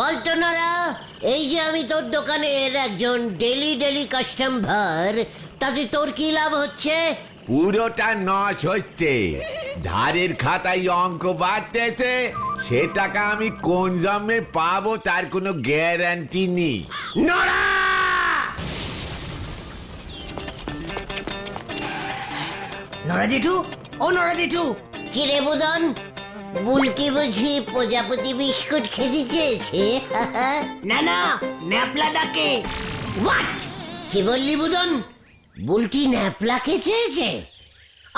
বলতো নারা, এই যে আমি তোর দোকানের একজন ডেলি কাস্টমার, তাতে তোর কি লাভ হচ্ছে? পুরোটা নশ হচ্ছে। ধারের খাতায় অঙ্ক বাড়তেছে, সে টাকা আমি কোন জন্মে পাবো তার কোনো গ্যারান্টি নেই। নরা! নরা জেঠু, ও নরা জেঠু। কি রে বুদন, বুলটি বুঝি প্রজাপতি বিস্কুট খেতে চেয়েছে? না না, ন্যাপলা ডাকে। হোয়াট? কি বললি বুদন? বুলটি ন্যাপলাকে চেয়েছে?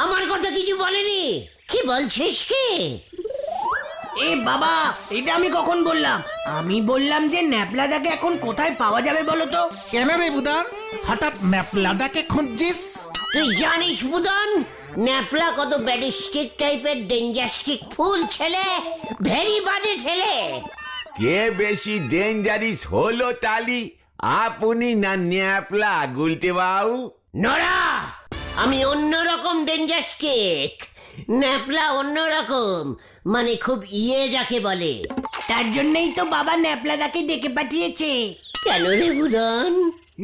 আমার কথা কিছু বলেনি। কি বলছিস কি? এ বাবা, এটা আমি কখন বললাম? আমি বললাম যে ন্যাপলাদাকে এখন কোথায় পাওয়া যাবে বলো তো? কেন রে বুদান, হঠাৎ ন্যাপলাদাকে খুঁজছিস? তুই জানিস বুদন, ন্যাপলা কত ব্যাডিস্টিক টাইপের ডেঞ্জাস্টিক ফুল ছেলে, ভেরি বাজে ছেলে। কে বেশি ডেঞ্জারিস হলো তালি, আপনি না ন্যাপলা গুলটে বাবু? নরা, আমি অন্যরকম ডেঞ্জাস্টিক, ন্যাপলা অন্যরকম, মানে খুব যাকে বলে। তার জন্যই তো বাবা ন্যাপলাদাকে ডেকে পাঠিয়েছে। কেন রে বুদন?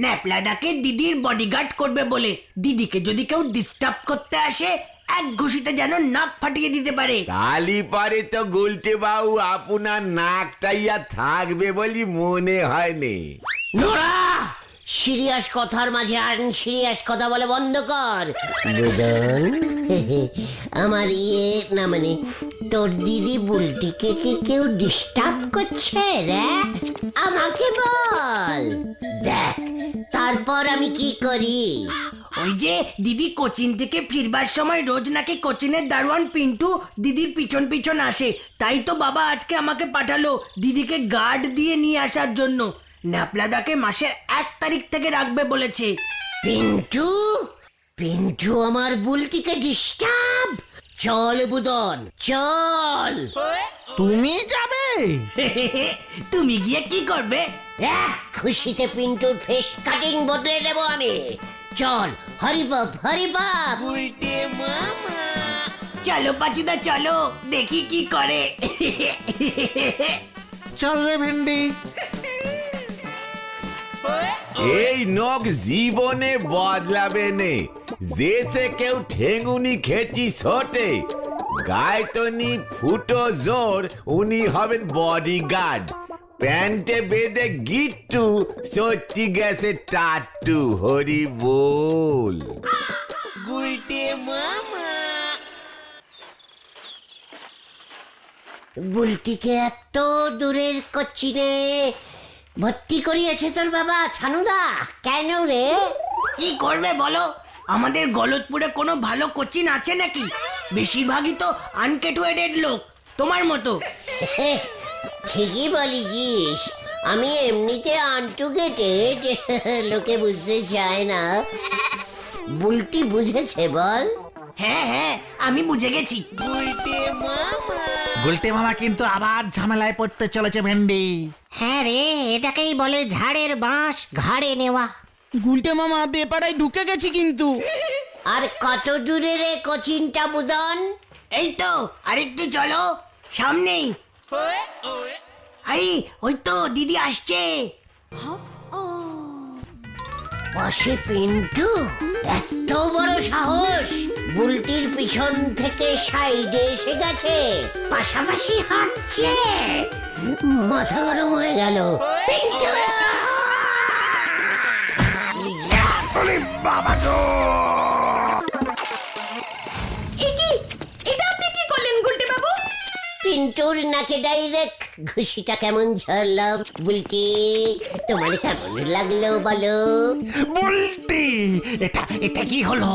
ন্যাপলাদাকে দিদির বডিগার্ড করবে বলে। দিদিকে যদি কেউ ডিস্টার্ব করতে আসে, এক ঘুষিতে যেন নাক ফাটিয়ে দিতে পারে। তালি পারে তো গুলটে বাবু আপনার নাকটাইয়া থাকবে বলি মনে হয়নি। নোরা, সিরিয়াস কথার মাঝে আনসিরিয়াস কথা বলে বন্ধ কর বুদন। আমার না মানে তোর দিদি বুলটিকে কি কেউ ডিস্টার্ব করছে রে? আমাকে বল, দেখ তারপর আমি কি করি। ওই যে দিদি কোচিন থেকে ফিরবার সময় রোজ নাকি কোচিনের দারোয়ান পিন্টু দিদির পিছন পিছন আসে, তাই তো বাবা আজকে আমাকে পাঠালো দিদিকে গার্ড দিয়ে নিয়ে আসার জন্য। ন্যাপলাদাকে মাসের 1 তারিখ থেকে রাখবে বলেছে। পিন্টু? পিন্টু আমার বুলটিকে ডিস্টার্ব? চল বুদন চল। তুমি যাবে? তুমি গিয়ে কি করবে? এক খুশিতে পিন্টুর ফেস কাটিং বদলে দেব আমি। চল হরিবাপ হরিবাপ। চলো পাচিদা চলো, দেখি কি করে। চল রে ভেন্ডি। এই নখ জীবনে বদলাবে নে, যে সে কেউ ঠেঙ্গুনি খেচি ছোটে, গায়তনি ফুটো জোর, উনি হবেন বডিগার্ড। প্যান্টে বেঁধে গিট্টু, সত্যি গেছে টাট্টু। হরি বল। বুলটিকে এত দূরের কোচিনে ভর্তি করিয়েছে তোর বাবা ছানুদা, কেন রে? কি করবে বলো? আমাদের গলতপুরে কোনো ভালো কোচিন আছে নাকি? বেশিরভাগই তো আনকেটুয়েটেড লোক, তোমার মতো। ঠিকই বলিস, আমি এমনিতে আনটুগেটেড, লোকে বুঝতে চায় না। বুলটি বুঝেছে বল? হ্যাঁ হ্যাঁ, আমি বুঝে গেছি। গুলটে মামা কিন্তু আবার ঝামেলায় পড়তে চলেছে ভেন্ডি। হ্যাঁ রে, এটাকেই বলে ঝাড়ের বাঁশ ঘাড়ে নেওয়া। গুলটে মামা বেপাড়ায় ঢুকে গেছি কিন্তু। আর কত দূরে রে কোচিনটা বুদন? এই তো আরেকটু চলো, সামনেই। আরে ওই তো দিদি আসছে। বসে পিন্টু, এত বড় সাহস! বুলটির পিছন থেকে সাইডে এসে গেছে, পাশাপাশি হাঁটছে। মাথা গরম হয়ে গেল। পিন্টু! এটা আপনি কি করলেন গুলটে বাবু? পিন্টুর নাকে ডাইরেক্ট ঘুষিটা কেমন ঝরলাম। বুলটি, তোমার কেমন লাগলো বলো? বুলটি, এটা কি হলো?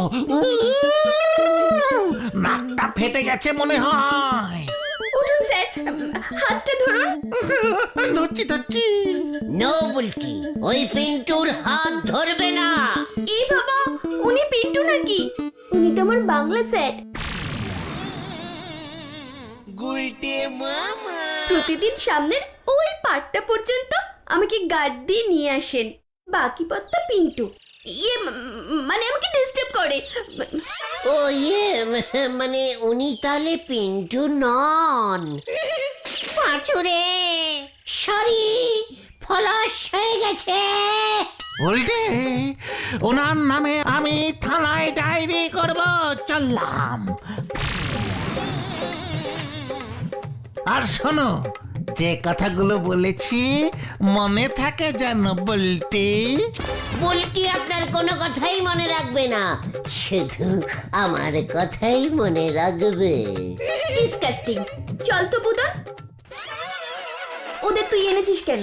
নাকটা ফেটে গেছে মনে হয়। উঠুন স্যার, হাতটা ধরুন। ধরছি। নো বুলটি, ওই পিন্টুর হাত ধরবে না। এই বাবা, উনি পিন্টু নাকি? উনি তো আমার বাংলা স্যার। প্রতিদিন সামনের ওই পাটটা পর্যন্ত আমাকে গার্ড দিয়ে নিয়ে আসেন। বাকি পথটা পিন্টু। মানে আমাকে ডিস্টার্ব করে। ও মানে উনি তাহলে পিন্টু নন। পাঁচুরে সরি, ফলাস হয়ে গেছে। উল্টে ওনার নামে আমি থানায় ডায়েরি করব, চললাম। আর শোনো, যে কথাগুলো বলেছি মনে থাকে যেন, বলতে বলটি আপনার কোনো কথাই মনে রাখবে না, শুধু আমার কথাই মনে রাখবে। ডিসকাস্টিং। চল তো বুদন। ওদের তুই এনেছিস কেন?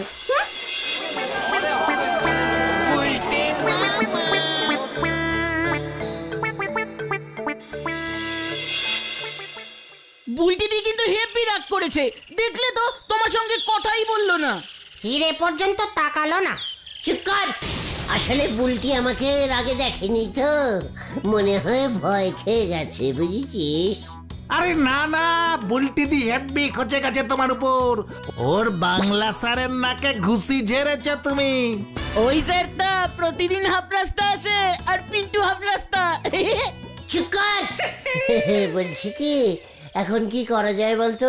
বুলটিটি কিন্তু হেপি রাগ করেছে, দেখলে তো তোমার সঙ্গে কথাই বললো না। ফিরে পর্যন্ত তাকালো না। চুপ কর। আসলে বুলটি আমাকে এর আগে দেখেনি তো, মনে হয় ভয় খেয়ে গেছে, বুঝেছিস? আরে না না, বুলটি দি হেব্বি খচে গেছে তোমার উপর। ওর বাংলা স্যারের নাকে ঘুষি ঝেড়েছ তুমি। ওই স্যারটা প্রতিদিন হাফ রাস্তা আসে, আর পিন্টু হাফ রাস্তা। চুপ কর। বলছি কি, এখন কি করা যায় বলতো?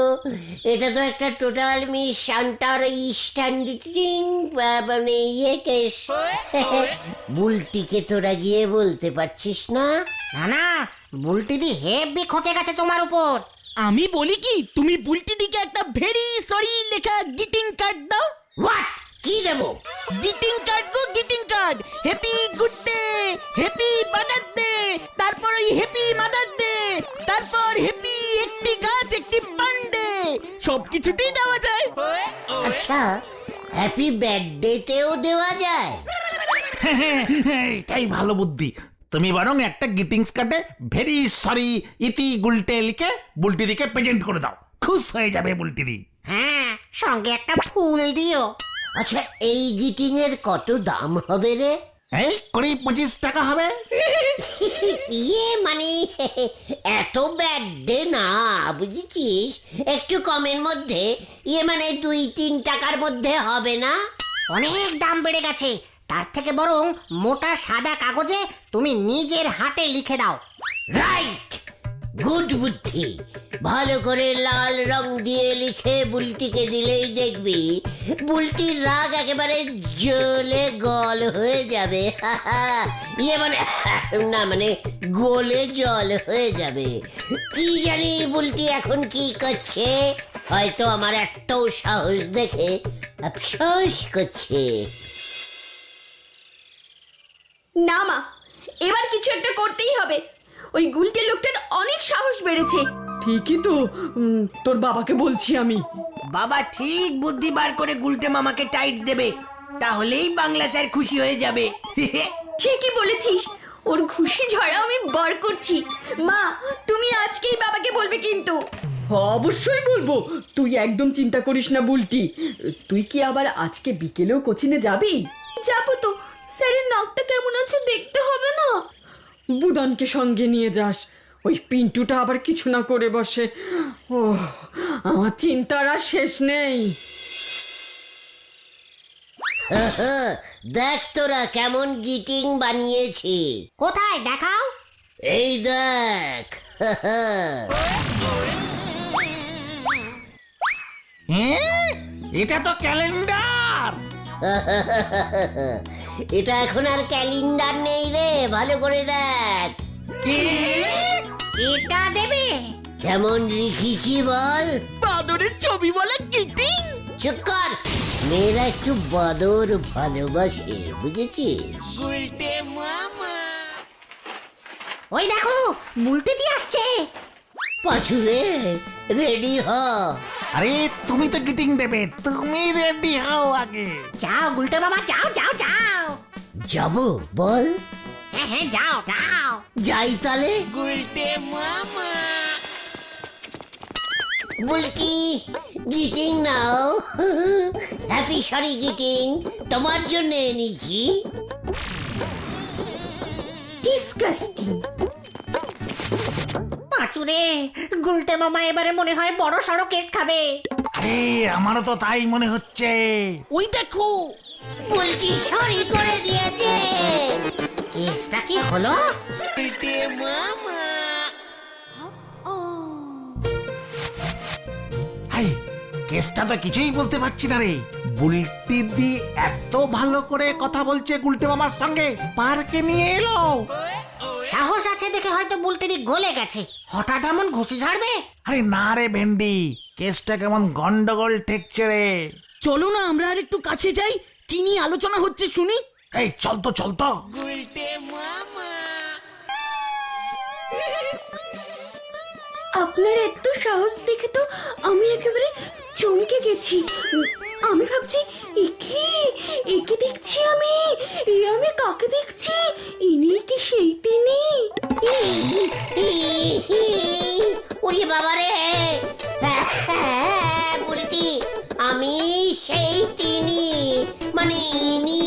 এটা তো একটা টোটাল মিস আন্ডারস্ট্যান্ডিং, মানে কেস। বুলটিকে তোরা গিয়ে বলতে পারছিস না? না না, বুলটিদি হেব্বি খচে গেছে তোমার উপর। আমি বলি কি, তুমি বুলটিটিকে একটা ভেরি সরি লেখা গ্রিটিং কার্ড দাও। হোয়াট? কি দেবো? গ্রিটিং কার্ড গো, greeting card. Happy good day, happy mother day, তারপর ওই হ্যাপি মাদার ডে, তারপর হ্যাপি একটি গাছ একটি পান্ডে, সবকিছুতেই দেওয়া যায়। আচ্ছা, হ্যাপি বার্থডেতেও দেওয়া যায়? এটাই ভালো বুদ্ধি। তুমি বরং একটা গ্রিটিংস কার্ডে ভেরি সরি ইতি গুলটে লিখে বুলটি দিকে প্রেজেন্ট করে দাও, খুশ হয়ে যাবে বুলটি দি। হ্যাঁ, সঙ্গে একটা ফুল দিও। আচ্ছা, এই গ্রিটিং এর কত দাম হবে রে? এই 20-25 টাকা হবে। মানে এত বার্থডে না, বুঝেছিস? একটু কমের মধ্যে, মানে 2-3 টাকার মধ্যে হবে না? অনেক দাম বেড়ে গেছে। তার থেকে বরং মোটা সাদা কাগজে তুমি নিজের হাতে লিখে দাও। রাইট, গুড বুদ্ধি। ভালো করে লাল রং দিয়ে লিখে বুলটিকে দিলেই দেখবি বুলটির রাগ একেবারে জ্বলে গল হয়ে যাবে। মানে গোলে জল হয়ে যাবে। কি জানি বুলটি এখন কি করছে, হয়তো আমার একটাও সাহস দেখে আফসোস করছে। না মা, এবার কিছু একটা করতেই হবে। ওই গুলটে লোকটার অনেক সাহস বেড়েছে। ঠিকই তো, তোর বাবাকে বলছি আমি। বাবা ঠিক বুদ্ধি বার করে গুলটে মামাকে টাইট দেবে, তাহলেই বাংলা স্যার খুশি হয়ে যাবে। ঠিকই বলেছিস, ওর খুশি ঝড়া আমি বার করছি। মা, তুমি আজকেই বাবাকে বলবে কিন্তু। অবশ্যই বলবো, তুই একদম চিন্তা করিস না বুলটি। তুই কি আবার আজকে বিকেলেও কোচিনে যাবি? যাবো তো, স্যারের নাকটা কেমন আছে দেখতে হবে না? বুদানকে সঙ্গে নিয়ে যাস, ওই পিন্টুটা আবার কিছু না করে বসে। ও, আমার চিন্তার আর শেষ নেই। দেখ তোরা কেমন গ্রিটিং বানিয়েছি। কোথায় দেখাও? এই দেখ। এটা তো ক্যালেন্ডার। এটা এখন আর ক্যালেন্ডার নেই রে, ভালো করে দেখ। এটা দেবে? কেমন লিখিছি বল? বাদরের ছবি বলে গ্রিটিং। চুপ কর। মেয়েরা একটু বাদর ভালোবাসে, বুঝেছিস? ওই দেখো, বুলটিদি আসছে। পাছুরে, রেডি হ। আরে তুমি তো গ্রিটিং দেবে, তুমি রেডি হও আগে। যাও গুলটে মামা, যাও যাও যাও। যাবো বল? হ্যাঁ হ্যাঁ, যাও যাও। যাই তালে। বুলটি, গ্রিটিং নাও। হ্যাপি সরি গ্রিটিং তোমার জন্য এনেছি। ডিসকাস্টিং। পাঁচুরে, গুলটে মামা এবারে মনে হয় বড় সড়ো কেস খাবে। আরে আমারও তো তাই মনে হচ্ছে। ওই দেখো, বুলটি সরি করে দিয়েছে। কেসটা কি হলো? হাই, কেসটা তো কিছুই বুঝতে পারছি না রে। বুলটি দি এত ভালো করে কথা বলছে গুলটে মামার সঙ্গে, পার্কে নিয়ে এলো। সাহস আছে দেখে হয়তো বুলটেরি গলে গেছে, হঠাৎ এমন ঘুষি ঝাড়বে? আরে না রে ভেন্ডি, কেসটা কেমন গন্ডগোল ঠেকছে রে। চলো না আমরা আর একটু কাছে যাই, কি নিয়ে আলোচনা হচ্ছে শুনি। এই চল তো চল তো। আপনার এত সাহস দেখে তো আমি একেবারে চমকে গেছি। আমি ভাবছি একে দেখছি আমি, আমি কাকে দেখছি? ইনি কি সেই তিনি? ওরে বাবা রে, বুলটি আমি সেই তিনি, মানে ইনি।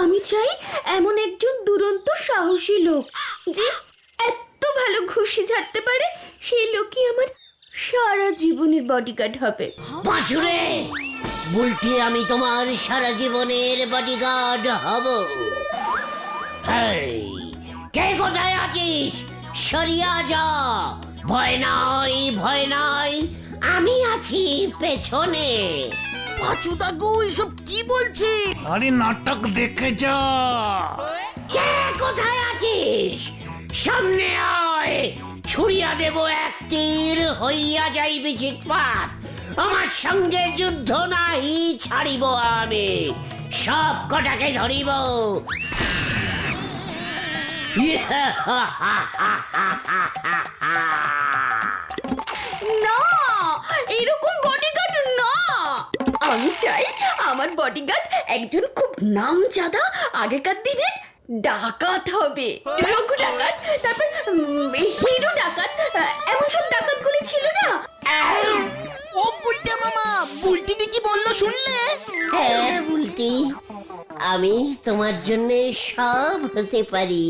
আমি চাই এমন একজন দুরন্ত সাহসী লোক যে এত ভালো ঘুষি ঝাড়তে পারে, সেই লোকই আমার সারা জীবনের বডিগার্ড হবে। পাঁচুরে বুলটি, আমি তোমার সারা জীবনের বডিগার্ড হব। এই, কে কোথায় আছিস? সরিয়া যা, ভয় নাই ভয় নাই, আমি আছি পেছনে। পাঁচুদা গো, এসব কি বলছে? আরে নাটক দেখে যা। কে কোথায় আছিস? সামনে আয়, ছুড়িয়া দেব এক তীর, হইয়া যাইবি চিৎপাত। আমার সঙ্গে যুদ্ধ নাই ছাড়িব আমি, সব কটাকে ধরিব। না, এরকম বডিগার্ড না। আমি চাই আমার বডিগার্ড একজন খুব নামজাদা আগেকার দিনের ডাকাত হবে। রঘু ডাকাত, তারপর হিরো ডাকাত, এমন সব ডাকাতগুলি ছিল না? ও বুলটে মামা, বুলটি দি কি বললো শুনলে? হ্যাঁ বুলটি, আমি তোমার জন্য সব হতে পারি।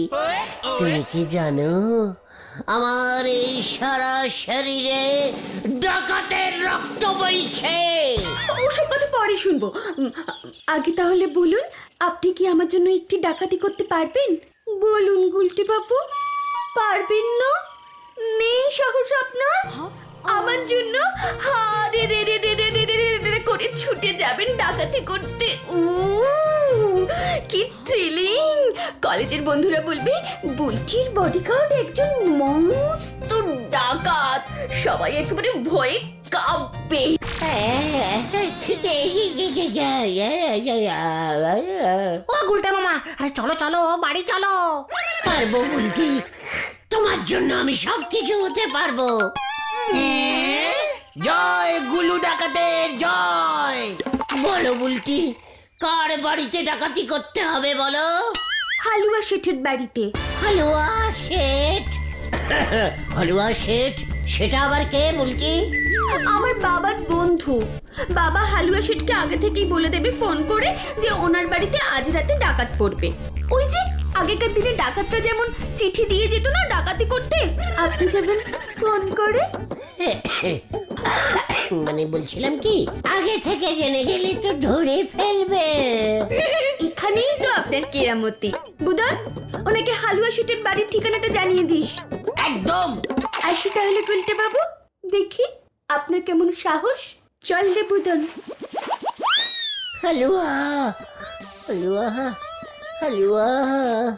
তুমি কি জানো, আমার এই সারা শরীরে ডাকাতের রক্ত বইছে। ওসব কথা পরে শুনবো। আগে তাহলে বলুন, আপনি কি আমার জন্য একটি ডাকাতি করতে পারবেন? বলুন গুলটি বাবু, পারবেন না? নেই সাহস আপনার? আমার জন্য হারে রে রে রে রে রে রে রে রে করে ছুটে যাবেন ডাকাতি করতে। কি থ্রিলিং! কলেজের বন্ধুরা বলবে বুলটির বডিগার্ড একজন মস্ত ডাকাত, সবাই একেবারে ভয়ে কাঁপবে। ও গুলটে মামা, আরে চলো চলো, বাড়ি চলো। পারবো বুলটি, তোমার জন্য আমি সবকিছু হতে পারবো। জয় গুলু ডাকাতের জয়। বলো বুলটি, কার বাড়িতে ডাকাতি করতে হবে বলো? হালুয়া শেঠের বাড়িতে। হালুয়া শেঠ? হালুয়া শেঠ সেটা আবার কে বুলটি? আমার বাবার বন্ধু। বাবা হালুয়া শেঠকে আগে থেকেই বলে দেবে ফোন করে যে ওনার বাড়িতে আজ রাতে ডাকাত পড়বে। ওই যে আগেকার দিনে ডাকাতরা যেমন চিঠি দিয়ে যেত না ডাকাতি করতে, আপনি যাবেন ফোন করে। মানে বলছিলাম কি, আগে থেকে জেনে গেলে তো ধরে ফেলবে। এখানেই তো আপনার কেরামতি। বুদন, ওনাকে হালুয়া শেঠের বাড়ির ঠিকানাটা জানিয়ে দিস। একদম। আসি তাহলে গুলটে বাবু, দেখি আপনার কেমন সাহস। চল রে বুদন। হালুয়া হালুয়া হালুয়া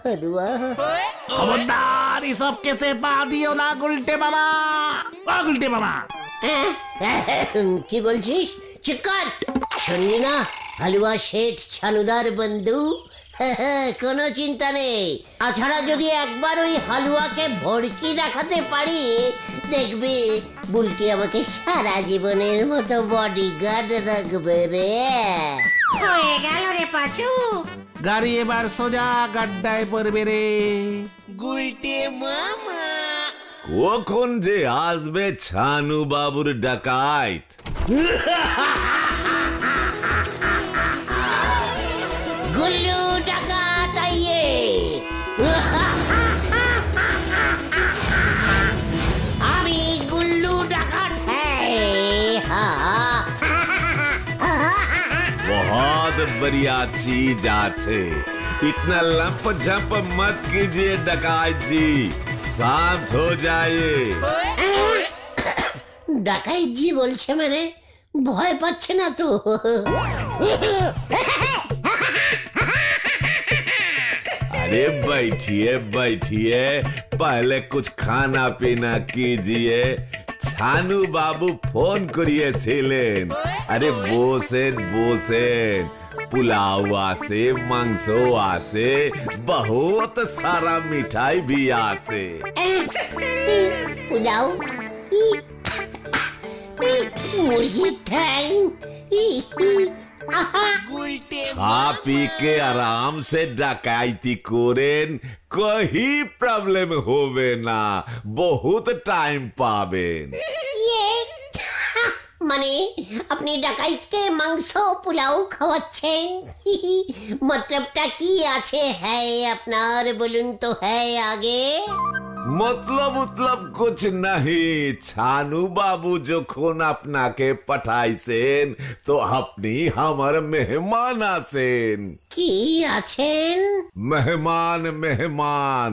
হালুয়া। খবরদার এসব কেসে পা দিও না গুলটে মামা। ও গুলটে মামা, কি বলছিস? চিৎকার শুনলি না? হালুয়া শেঠ ছানুদার বন্ধু। কোনো চিন্তা নেই, তাছাড়া যদি একবার ওই হালুয়াকে ভড়কি দেখাতে পারি, দেখবি বুলটি আমাকে সারা জীবনের মতো বডিগার্ড রাখবে রে। হয়ে গেল রে পাঁচু। গাড়ি এবার সোজা গাড্ডায় পড়বে রে। কখন যে আসবে ছানু বাবুর ডাকাইত? গুল্লু ডাকাত আইয়ে। আমি গুল্লু ডাকাত। बढ़िया चीज आछे। इतना लंप झंप मत कीजिए डकायत जी, शांत हो जाइए। ডাকাই জি বলছে মানে ভয় পাচ্ছে না তো? अरे बैठिए बैठिए, पहले कुछ खाना पीना कीजिए। छानू बाबू फोन करिए ছিলেন। अरे बोसेन बोसेन, पुलाव आसे, मांसो आसे, बहुत सारा मिठाई भी आसे। পোলাও, মুরগির ঠ্যাং, खा पी के आराम से डकैती करें, कोई प्रॉब्लम होवे ना, बहुत टाइम पावेन। মানে আপনি ডাকাইতকে মাংস পোলাও খাওয়াচ্ছেন? মতলবটা কি আছে হ্যাঁ আপনার, বলুন তো হ্যাঁ আগে। मतलब कुछ नहीं, छानू बाबू যখন আপনাকে পাঠাইছেন তো আপনি আমার মেহমান আছেন। কি আছেন? মেহমান মেহমান,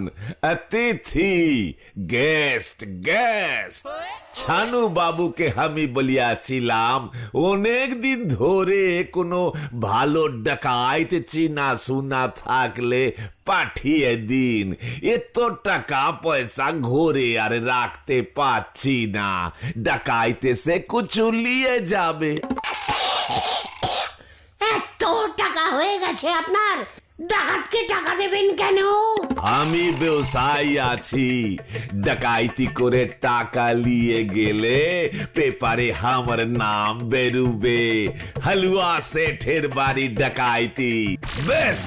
অতিথি, গেস্ট গেস্ট। ছানু বাবুকে আমি বলিয়াছিলাম অনেক দিন ধরে কোনো ভালো ডাকাইত চিনা শুনা থাকলে পাঠিয়ে দিন, এত টাকা পয়সা ঘরে আর রাখতে পারছি না, ডাকাইতে সে কুছু নিয়ে যাবে। এত টাকা হয়ে গেছে আপনার, ডাকাতকে টাকা দেবেন কেন? আমি ব্যবসায়ী আছি, ডাকাইতি করে টাকা নিয়ে গেলে পেপারে আমার নাম বেরুবে, হালুয়া সেঠের বাড়ি ডাকাইতি, বেশ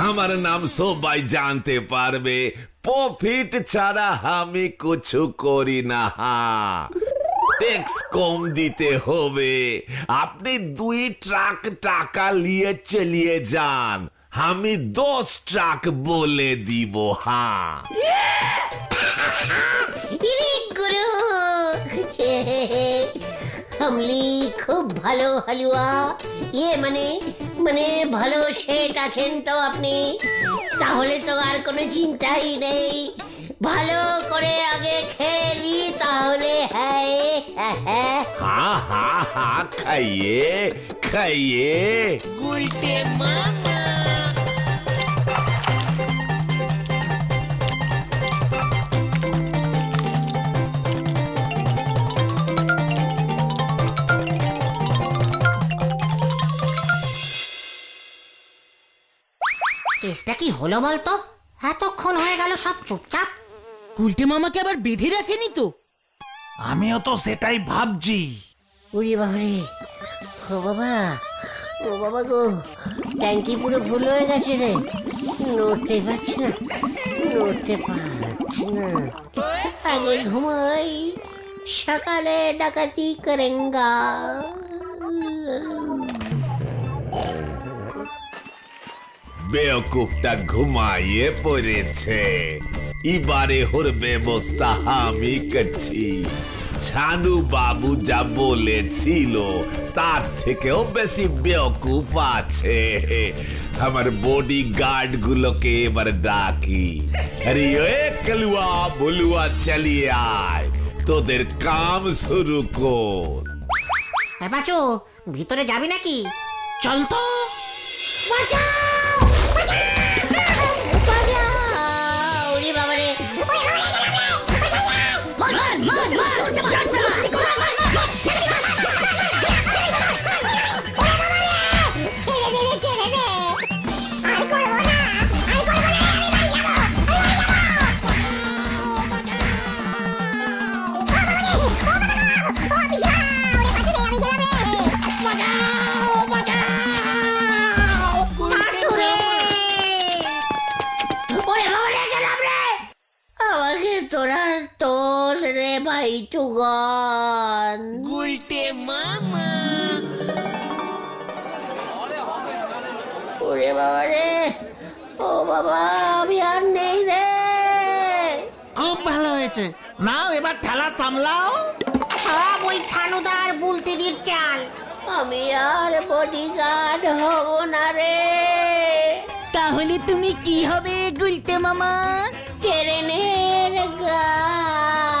আমার নাম সবাই জানতে পারবে। প্রফিট ছাড়া আমি কিছু করি না। ট্যাক্স কম দিতে হবে। আপনি 2 ট্রাক টাকা নিয়ে চলিয়ে যান, আমি 10 ট্রাক বলে দিব। হ্যাঁ গুরু আমলি খুব ভালো হালুয়া, মানে ভালো শেঠ আছেন তো আপনি, তাহলে তো আর কোনো চিন্তাই নেই। ভালো করে আগে খেলি তাহলে। হ্যাঁ हाँ हाँ हाँ, खाइए खाइए। কেসটা কি হলো বলতো? এতক্ষণ হয়ে গেল সব চুপচাপ। গুলটে মামাকে আবার বেঁধে রাখেনি তো? আমিও তো সেটাই ভাবছি। উড়ি বাবারে, ও বাবা গো, ট্যাঙ্কি পুরো ফুল হয়ে গেছে রে, নড়তে পারছি না। আগে ঘুমাই, সকালে ডাকাতি করেঙ্গা। বেওকুফটা ঘুমাইয়ে পড়েছে, এবারে ওর ব্যবস্থা আমি করছি। ছানু বাবু যা বলেছিল তার থেকেও বেশি বেওকুফ আছে। আমার বডি গার্ড গুলোকে এবার ডাকি, আরে ওই কালুয়া বলুয়া চালিয়ে আয়, তোদের কাম শুরু কর। বাচু, ভিতরে যাবি নাকি? চল তো। উড়ি বাবারে, আমাকে তোরা তোল রে ভাই চুগন। ওরে বাবা রে, ও বাবা আমি আর নেই রে। খুব ভালো হয়েছে, নাও এবার ঠেলা সামলাও। সব ওই ছানুদার বুলটিদির চাল। আমি আর বডিগার্ড হব না রে। তাহলে তুমি কি হবে গুলটে মামা? ট্রেনের গার্ড।